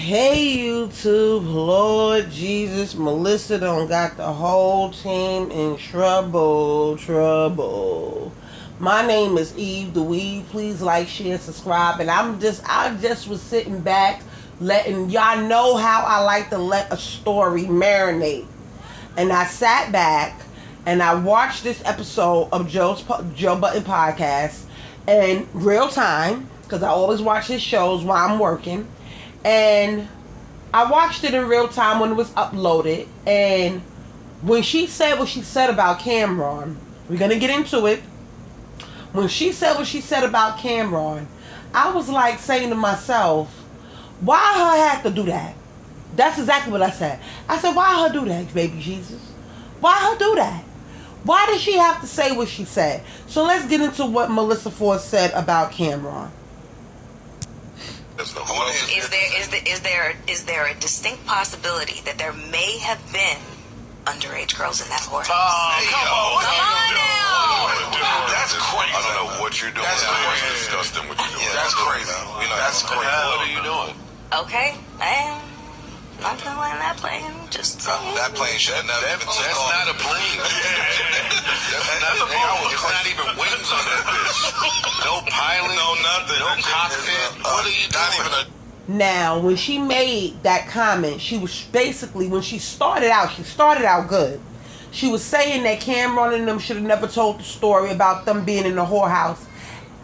Hey YouTube, Lord Jesus, Melissa done got the whole team in trouble. My name is Eve the Weed. Please like, share, subscribe. And I just was sitting back, letting y'all know how I like to let a story marinate. And I sat back and I watched this episode of Joe Budden podcast in real time, because I always watch his shows while I'm working. And I watched it in real time when it was uploaded. And when she said what she said about Cameron, we're going to get into it. When she said what she said about Cameron, I was like saying to myself, why her have to do that? That's exactly what I said. I said, why her do that, baby Jesus? Why her do that? Why did she have to say what she said? So let's get into what Melissa Ford said about Cameron. Is there a distinct possibility that there may have been underage girls in that whorehouse? Come on now. That's crazy. I don't know what you're doing. That's crazy. It's disgusting what you're doing. That's crazy. That's crazy. What are you doing? Okay, I'm gonna land that plane. Just saying. That plane should have never been That's not a plane. It's not even wings on that bitch. No pilot. No nothing. No cockpit. What are you doing? Now, when she made that comment, she was basically, when she started out good. She was saying that Cameron and them should have never told the story about them being in the whorehouse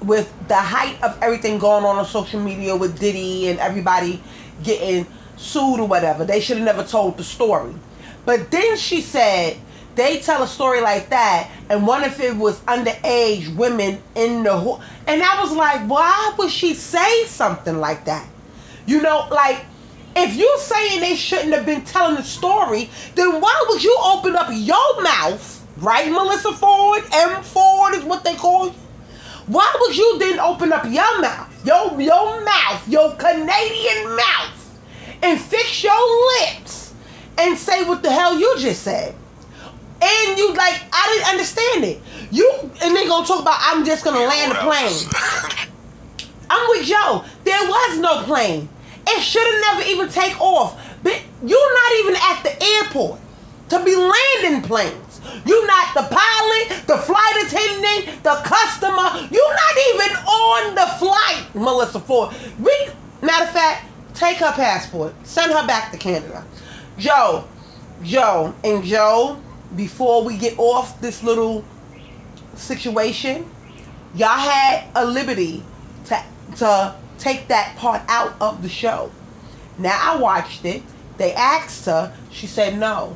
with the height of everything going on social media with Diddy and everybody getting sued or whatever. They should have never told the story. But then she said, they tell a story like that, and what if it was underage women in the whore? And I was like, why would she say something like that? You know, like, if you saying they shouldn't have been telling the story, then why would you open up your mouth, right, Melissa Ford? M. Ford is what they call you. Why would you then open up your mouth, your mouth, your Canadian mouth, and fix your lips and say what the hell you just said? And you like, I didn't understand it. And they gonna talk about, I'm just gonna land the plane. I'm with Joe. There was no plane. It should have never even take off. But you're not even at the airport to be landing planes. You're not the pilot, the flight attendant, the customer. You're not even on the flight, Melissa Ford. Matter of fact, take her passport. Send her back to Canada. Joe, before we get off this little situation, y'all had a liberty to take that part out of the show. Now I watched it. They asked her. She said no.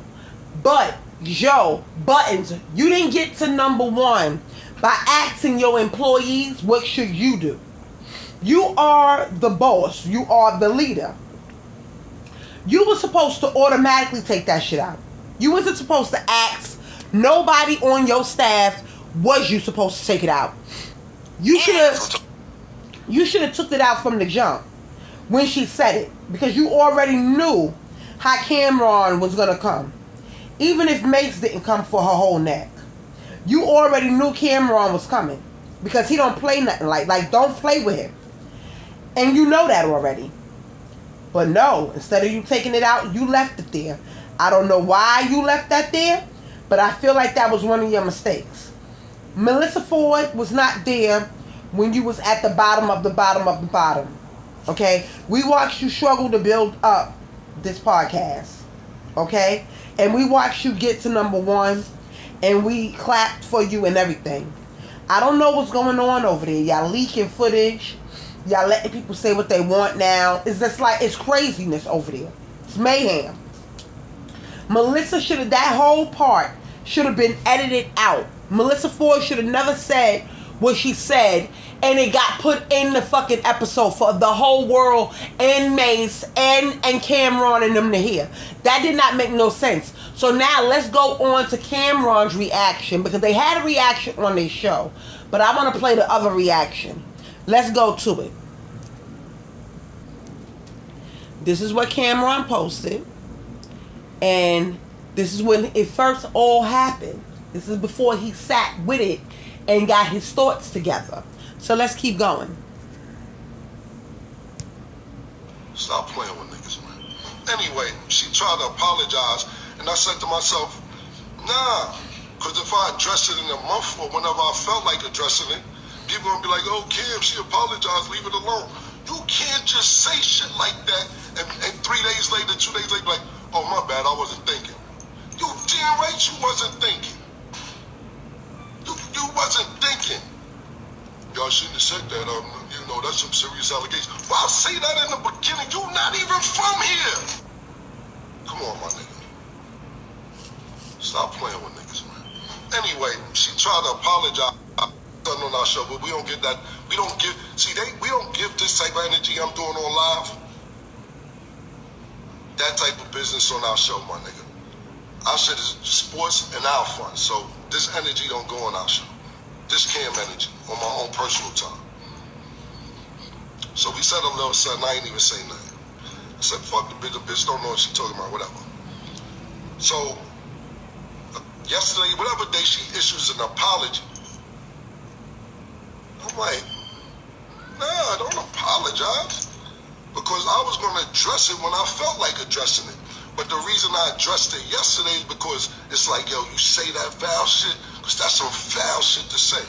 But Joe Buttons, you didn't get to number one by asking your employees what should you do. You are the boss. You are the leader. You were supposed to automatically take that shit out. You wasn't supposed to ask nobody on your staff, was you supposed to take it out? You should have took it out from the jump when she said it, because you already knew how Cameron was gonna come. Even if Mace didn't come for her whole neck, you already knew Cameron was coming, because he don't play nothing like don't play with him, and you know that already. But no, instead of you taking it out, you left it there. I don't know why you left that there, but I feel like that was one of your mistakes. Melissa Ford was not there when you was at the bottom of the bottom of the bottom. Okay? We watched you struggle to build up this podcast. Okay? And we watched you get to number one, and we clapped for you and everything. I don't know what's going on over there. Y'all leaking footage. Y'all letting people say what they want now. It's just like, it's craziness over there. It's mayhem. Melissa should have, that whole part should have been edited out. Melissa Ford should have never said what she said, and it got put in the fucking episode for the whole world and Mace and Cameron and them to hear. That did not make no sense. So now let's go on to Cameron's reaction, because they had a reaction on their show, but I want to play the other reaction. Let's go to it. This is what Cameron posted, and this is when it first all happened. This is before he sat with it and got his thoughts together. So let's keep going. Stop playing with niggas, man. Anyway, she tried to apologize, and I said to myself, nah, because if I address it in a month or whenever I felt like addressing it, people gonna be like, oh, Kim, she apologized, leave it alone. You can't just say shit like that, and 3 days later, 2 days later, like, oh, my bad, I wasn't thinking. You damn right you wasn't thinking. You wasn't thinking. Y'all shouldn't have said that. That's some serious allegations. Well, I'll say that in the beginning. You're not even from here. Come on, my nigga. Stop playing with niggas, man. Anyway, she tried to apologize on our show, but we don't get that. We don't give. We don't give this type of energy I'm doing on live. That type of business on our show, my nigga. Our shit is sports and our fun. So this energy don't go on our show. This Cam energy on my own personal time. So we said a little something, I ain't even say nothing. I said, fuck the bitch don't know what she talking about, whatever. So, yesterday, whatever day she issues an apology, I'm like, nah, don't apologize. Because I was gonna address it when I felt like addressing it. But the reason I addressed it yesterday is because it's like, yo, you say that foul shit, because that's some foul shit to say.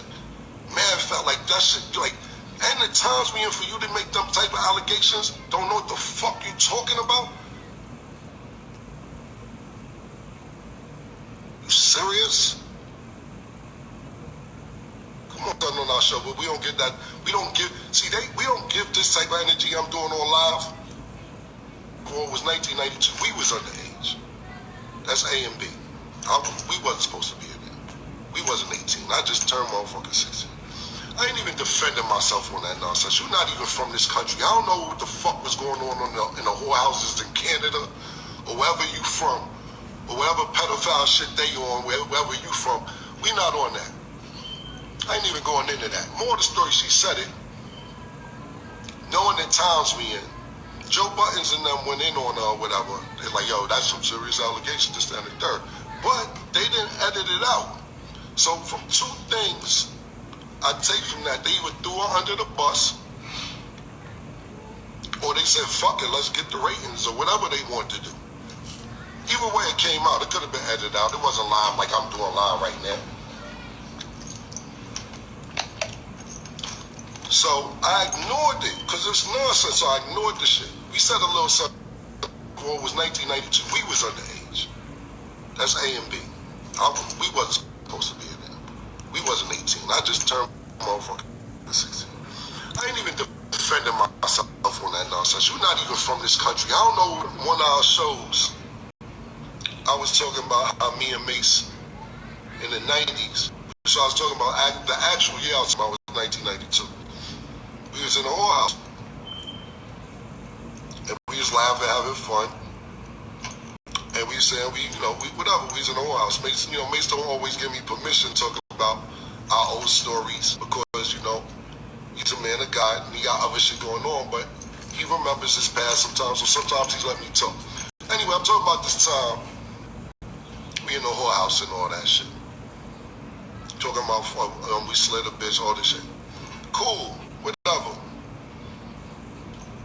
Man felt like that shit, like, and the times being for you to make them type of allegations, don't know what the fuck you talking about? You serious? Come on, done on our show, but we don't get that. We don't give. We don't give this type of energy I'm doing on live. Well, it was 1992. We was underage. That's A and B. We wasn't supposed to be in there. We wasn't 18. I just turned motherfucking 16. I ain't even defending myself on that nonsense. You're not even from this country. I don't know what the fuck was going on in the whorehouses in Canada, or wherever you from, or whatever pedophile shit they on, wherever you from. We not on that. I ain't even going into that. More of the story, she said it. Knowing the times we in, Joe Buttons and them went in on her or whatever. They're like, yo, that's some serious allegations, this, that, and the third. But they didn't edit it out. So from two things I take from that, they either threw her under the bus, or they said, fuck it, let's get the ratings, or whatever they want to do. Either way it came out, it could have been edited out. It wasn't live like I'm doing live right now. So I ignored it, because it's nonsense, so I ignored the shit. We said a little something, well, it was 1992, we was underage. That's A and B. We wasn't supposed to be in there. We wasn't 18. I just turned motherfucking 16. I ain't even defending myself on that nonsense. You're not even from this country. I don't know, one of our shows, I was talking about how me and Mace in the 90s, so I was talking about the actual year I was talking about was 1992. We was in a whorehouse, and we was laughing, having fun, and we saying, whatever, we was in a whorehouse. Mace, Mace don't always give me permission to talk about our old stories, because, he's a man of God, and he got other shit going on, but he remembers his past sometimes, so sometimes he's let me talk. Anyway, I'm talking about this time, we in the whorehouse and all that shit. Talking about, we slid a bitch, all this shit. Cool, whatever.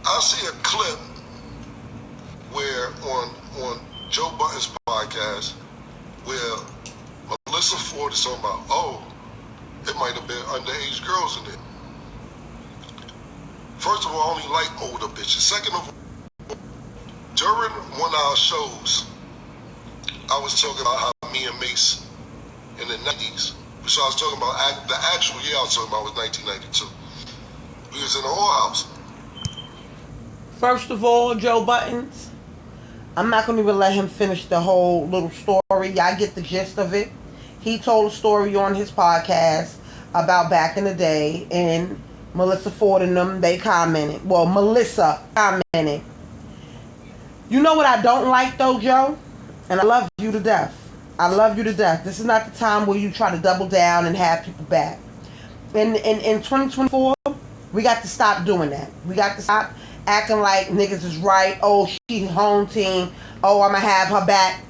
I see a clip where on Joe Budden's podcast, where Melissa Ford is talking about, oh, it might have been underage girls in there. First of all, I only like older bitches. Second of all, during one of our shows, I was talking about how me and Mace in the 90s, so I was talking about the actual year I was talking about was 1992. We was in a whorehouse. First of all, Joe Buttons, I'm not going to even let him finish the whole little story. Y'all get the gist of it. He told a story on his podcast about back in the day, and Melissa Ford and them, they commented. Well, Melissa commented. You know what I don't like though, Joe? And I love you to death. I love you to death. This is not the time where you try to double down and have people back. In 2024, we got to stop doing that. We got to stop acting like niggas is right. Oh, she home team. Oh, I'ma have her back.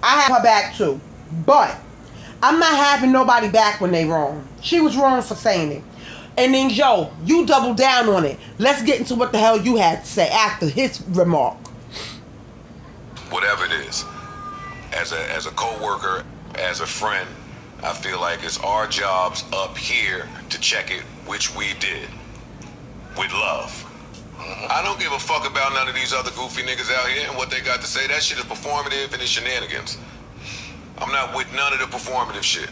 I have her back too. But I'm not having nobody back when they wrong. She was wrong for saying it. And then, Joe, you double down on it. Let's get into what the hell you had to say after his remark. Whatever it is, as a co-worker, as a friend, I feel like it's our jobs up here to check it, which we did. With love. I don't give a fuck about none of these other goofy niggas out here and what they got to say. That shit is performative and it's shenanigans. I'm not with none of the performative shit.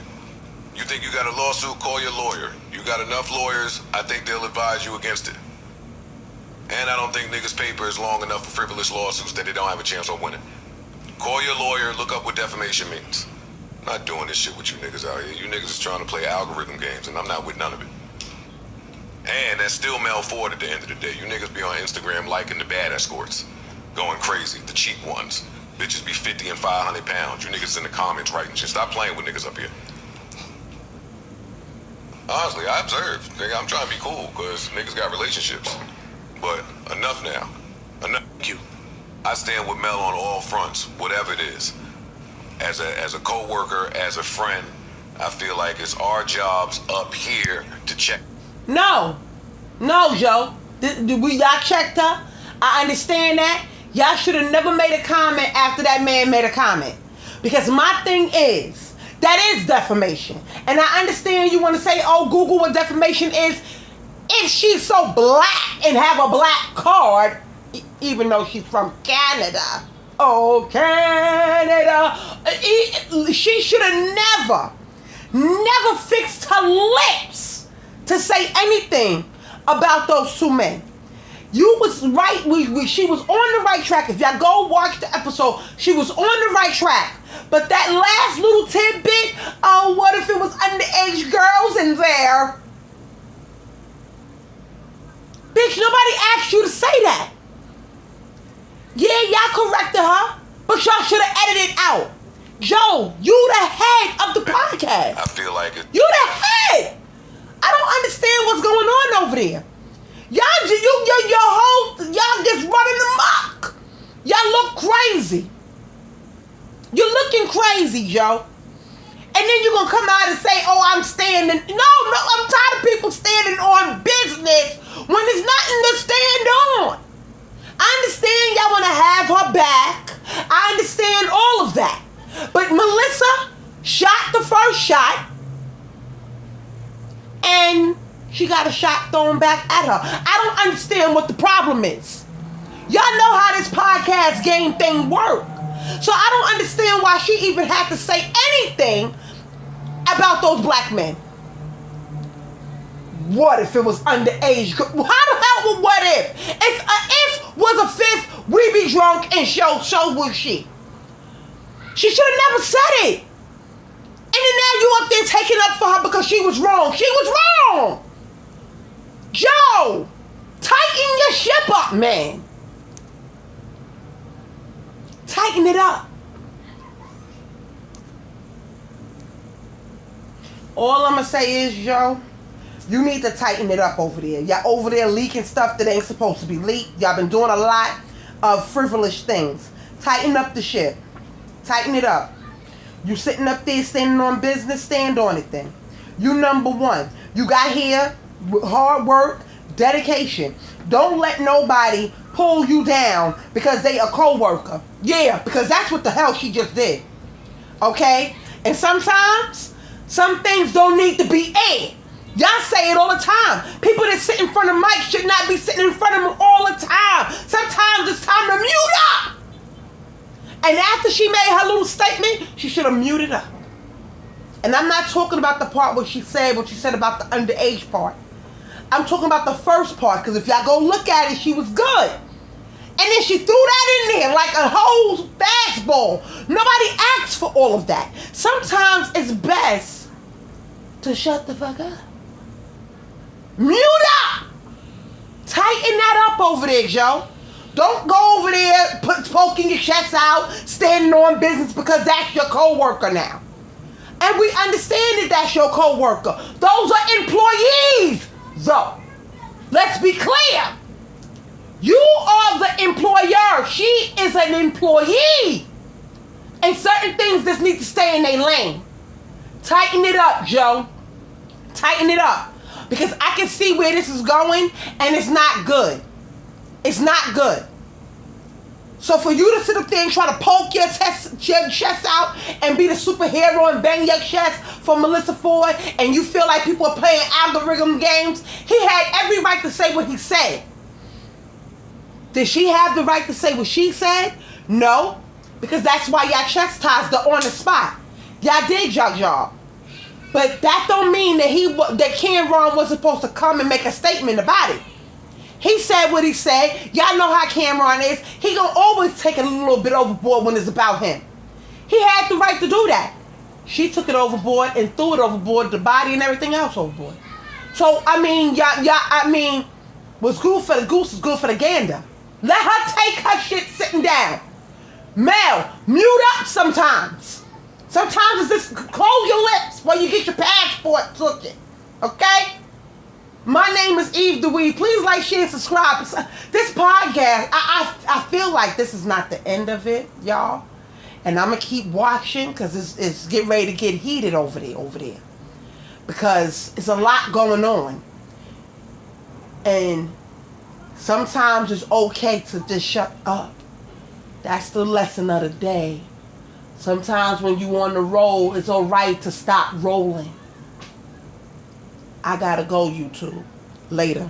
You think you got a lawsuit, call your lawyer. You got enough lawyers, I think they'll advise you against it. And I don't think niggas' paper is long enough for frivolous lawsuits that they don't have a chance of winning. Call your lawyer, look up what defamation means. I'm not doing this shit with you niggas out here. You niggas is trying to play algorithm games and I'm not with none of it. And that's still Mel Ford at the end of the day. You niggas be on Instagram liking the bad escorts. Going crazy, the cheap ones. Bitches be 50 and 500 pounds. You niggas in the comments writing shit. Stop playing with niggas up here. Honestly, I observe. Nigga, I'm trying to be cool because niggas got relationships. But enough now. Enough. You. I stand with Mel on all fronts, whatever it is. As a co-worker, as a friend, I feel like it's our jobs up here to check. No, Joe. Y'all checked her. I understand that. Y'all should have never made a comment after that man made a comment. Because my thing is, that is defamation. And I understand you want to say, oh, Google what defamation is. If she's so black and have a black card, even though she's from Canada. Oh, Canada. She should have never fixed her lips to say anything about those two men. You was right. She was on the right track. If y'all go watch the episode, she was on the right track. But that last little tidbit, oh, what if it was underage girls in there? Bitch, nobody asked you to say that. Yeah, y'all corrected her, but y'all should have edited out. Joe, you the head of the podcast. I feel like it. You the head. I don't understand what's going on over there. Y'all just running amok. Y'all look crazy. You're looking crazy, Joe. And then you're going to come out and say, oh, I'm standing. No, I'm tired of people standing on business when there's nothing to stand on. I understand y'all want to have her back. I understand all of that. But Melissa shot the first shot. And she got a shot thrown back at her. I don't understand what the problem is. Y'all know how this podcast game thing works. So I don't understand why she even had to say anything about those black men. What if it was underage? How the hell would what if? If was a fifth, we be drunk and so would she. She should have never said it. And then now you up there taking up for her because she was wrong. She was wrong. Joe, tighten your ship up, man. Tighten it up. All I'm going to say is, Joe, you need to tighten it up over there. Y'all over there leaking stuff that ain't supposed to be leaked. Y'all been doing a lot of frivolous things. Tighten up the ship. Tighten it up. You sitting up there standing on business, stand on it then. You number one. You got here with hard work, dedication. Don't let nobody pull you down because they a co-worker. Yeah, because that's what the hell she just did. Okay? And sometimes, some things don't need to be aired. Y'all say it all the time. People that sit in front of mics should not be sitting in front of them all the time. Sometimes it's time to mute up. And after she made her little statement, she should have muted up. And I'm not talking about the part where she said what she said about the underage part. I'm talking about the first part, because if y'all go look at it, she was good. And then she threw that in there like a whole fastball. Nobody asked for all of that. Sometimes it's best to shut the fuck up. Mute up. Tighten that up over there, Joe. Don't go over there poking your chest out, standing on business because that's your co-worker now. And we understand that that's your co-worker. Those are employees, though. Let's be clear. You are the employer. She is an employee. And certain things just need to stay in their lane. Tighten it up, Joe. Tighten it up. because I can see where this is going, and it's not good. It's not good. So for you to sit up there and try to poke your chest out and be the superhero and bang your chest for Melissa Ford, and you feel like people are playing algorithm games, he had every right to say what he said. Did she have the right to say what she said? No, because that's why y'all chastised her on the spot. Y'all did your job. But that don't mean that Cameron was supposed to come and make a statement about it. He said what he said. Y'all know how Cameron is. He gonna always take it a little bit overboard when it's about him. He had the right to do that. She took it overboard and threw it overboard, the body and everything else overboard. So I mean, what's good for the goose is good for the gander. Let her take her shit sitting down. Mel, mute up sometimes. Sometimes it's just close your lips while you get your passport took it. Okay? My name is Eve DeWeed. Please like, share, subscribe. This podcast, I feel like this is not the end of it, y'all. And I'm going to keep watching because it's getting ready to get heated over there. Because it's a lot going on. And sometimes it's okay to just shut up. That's the lesson of the day. Sometimes when you on the roll, it's alright to stop rolling. I gotta go, YouTube. Later.